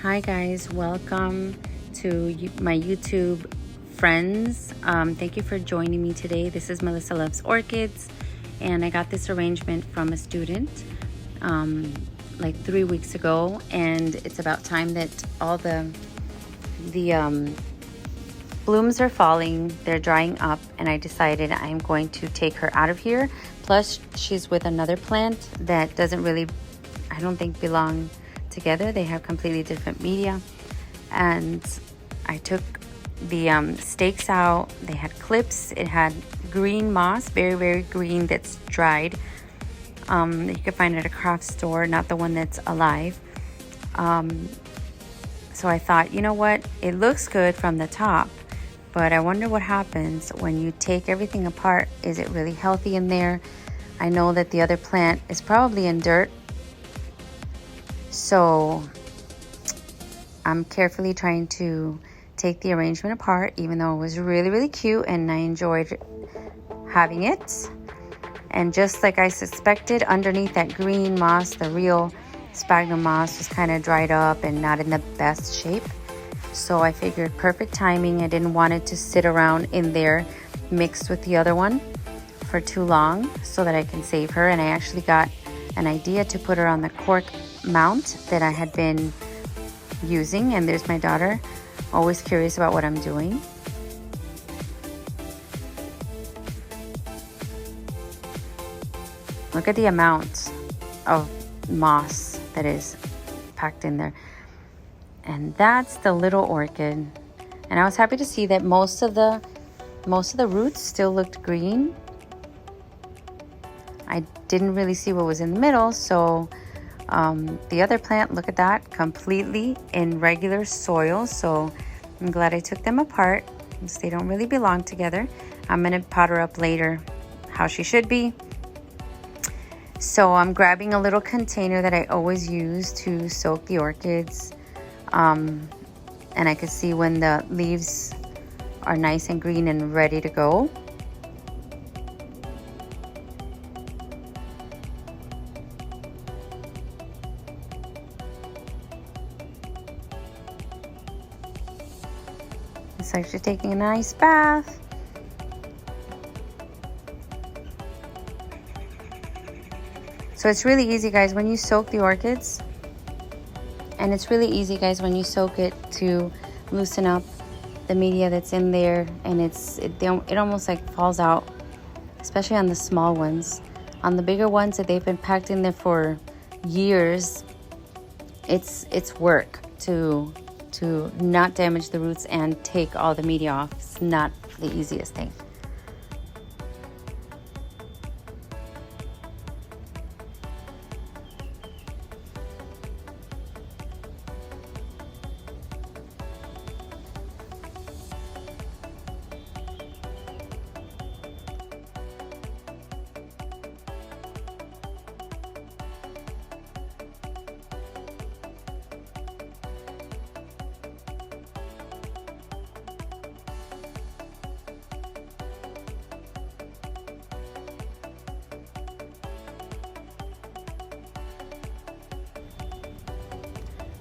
Hi guys, welcome to my YouTube friends. Thank you for joining me today. This is Melissa Loves Orchids, and I got this arrangement from a student like 3 weeks ago, and it's about time that all the blooms are falling, they're drying up, and I decided I'm going to take her out of here. Plus, she's with another plant that doesn't really, I don't think, belong together. They have completely different media, and I took the stakes out. They had clips. It had green moss, very green, that's dried. You can find it at a craft store, not the one that's alive. So I thought, you know what, it looks good from the top, but I wonder what happens when you take everything apart. Is it really healthy in there? I know that the other plant is probably in dirt, so I'm carefully trying to take the arrangement apart, even though it was really cute and I enjoyed having it. And just like I suspected, underneath that green moss, the real sphagnum moss was kind of dried up and not in the best shape. So I figured perfect timing. I didn't want it to sit around in there mixed with the other one for too long, so that I can save her. And I actually got an idea to put her on the cork mount that I had been using. And there's my daughter, always curious about what I'm doing. Look at the amount of moss that is packed in there. And that's the little orchid. And I was happy to see that most of the roots still looked green. I didn't really see what was in the middle, so the other plant, look at that, completely in regular soil. So I'm glad I took them apart, since they don't really belong together. I'm gonna pot her up later how she should be. So I'm grabbing a little container that I always use to soak the orchids. And I can see when the leaves are nice and green and ready to go. It's like she's taking a nice bath. So it's really easy, guys, when you soak the orchids. And it's really easy, guys, when you soak it, to loosen up the media that's in there. And it almost like falls out, especially on the small ones. On the bigger ones that they've been packed in there for years, it's work to not damage the roots and take all the media off. It's not the easiest thing.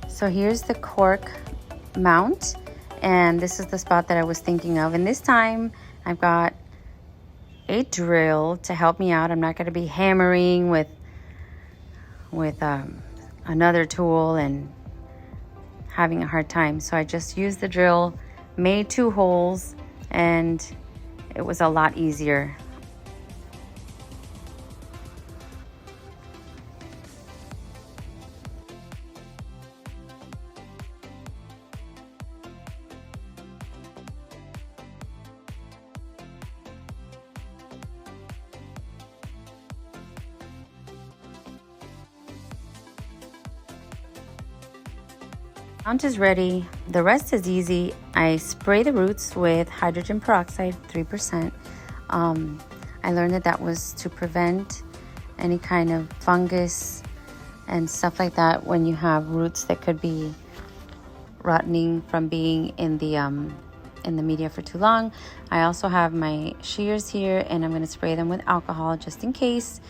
So here's the cork mount, and this is the spot that I was thinking of. And this time I've got a drill to help me out. I'm not going to be hammering with another tool and having a hard time. So I just used the drill, made 2 holes, and it was a lot easier. Mount is ready. The rest is easy. I spray the roots with hydrogen peroxide, 3%. I learned that was to prevent any kind of fungus and stuff like that when you have roots that could be rotting from being in the media for too long. I also have my shears here, and I'm going to spray them with alcohol just in case.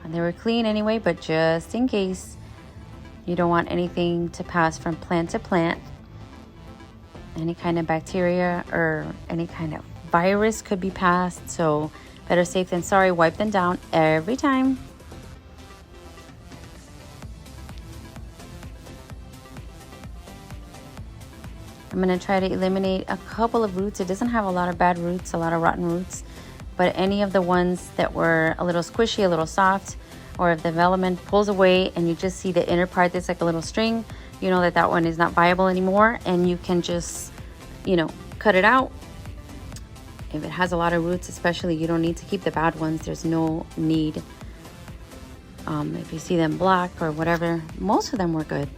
They were clean anyway, but just in case. You don't want anything to pass from plant to plant. Any kind of bacteria or any kind of virus could be passed. So better safe than sorry. Wipe them down every time. I'm going to try to eliminate a couple of roots. It doesn't have a lot of bad roots, a lot of rotten roots, but any of the ones that were a little squishy, a little soft, or if the development pulls away and you just see the inner part that's like a little string, you know that that one is not viable anymore, and you can just, you know, cut it out. If it has a lot of roots especially, you don't need to keep the bad ones. There's no need. If you see them black or whatever, most of them were good.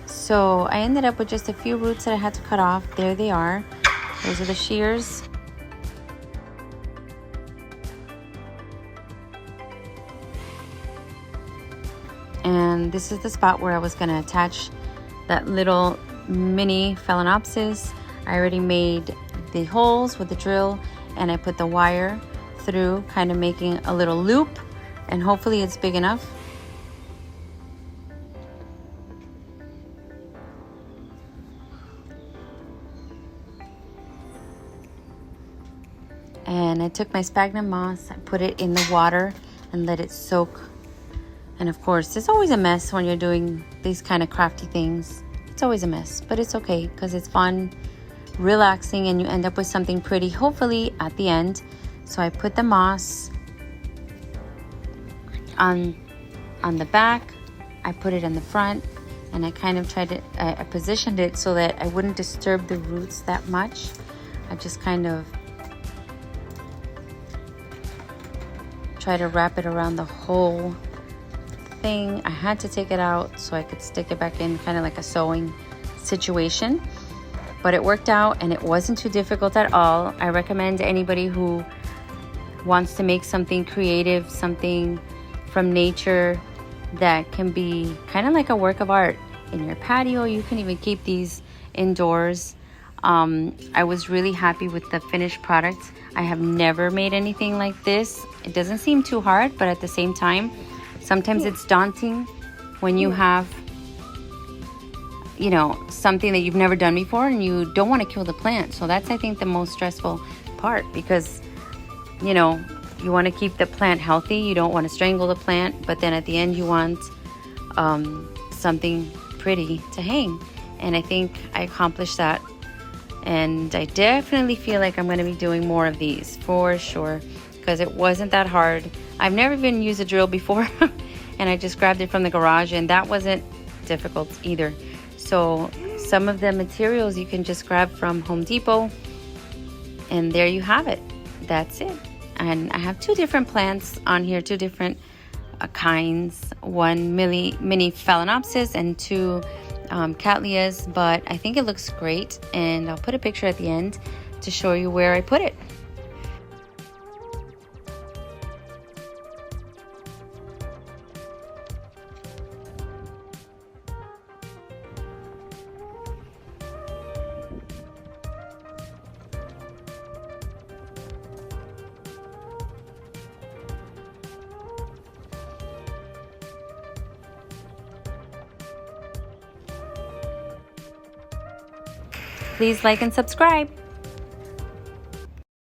So I ended up with just a few roots that I had to cut off. There they are. Those are the shears. And this is the spot where I was going to attach that little mini phalaenopsis. I already made the holes with the drill, and I put the wire through, kind of making a little loop, and hopefully it's big enough. And I took my sphagnum moss, I put it in the water and let it soak. And of course, it's always a mess when you're doing these kind of crafty things. It's always a mess, but it's okay because it's fun, relaxing, and you end up with something pretty, hopefully, at the end. So I put the moss on the back, I put it in the front, and I kind of tried to, I positioned it so that I wouldn't disturb the roots that much. I just kind of try to wrap it around the whole thing. I had to take it out so I could stick it back in, kind of like a sewing situation, but it worked out and it wasn't too difficult at all. I recommend anybody who wants to make something creative, something from nature that can be kind of like a work of art in your patio. You can even keep these indoors. I was really happy with the finished product. I have never made anything like this. It doesn't seem too hard, but at the same time, sometimes it's daunting when you have, you know, something that you've never done before and you don't want to kill the plant. So that's, I think, the most stressful part, because, you know, you want to keep the plant healthy. You don't want to strangle the plant, but then at the end you want something pretty to hang. And I think I accomplished that. And I definitely feel like I'm going to be doing more of these for sure, because it wasn't that hard. I've never even used a drill before and I just grabbed it from the garage, and that wasn't difficult either. So some of the materials you can just grab from Home Depot, and there you have it. That's it. And I have two different plants on here, two different kinds, one mini phalaenopsis and two cattleyas, but I think it looks great, and I'll put a picture at the end to show you where I put it. Please like and subscribe.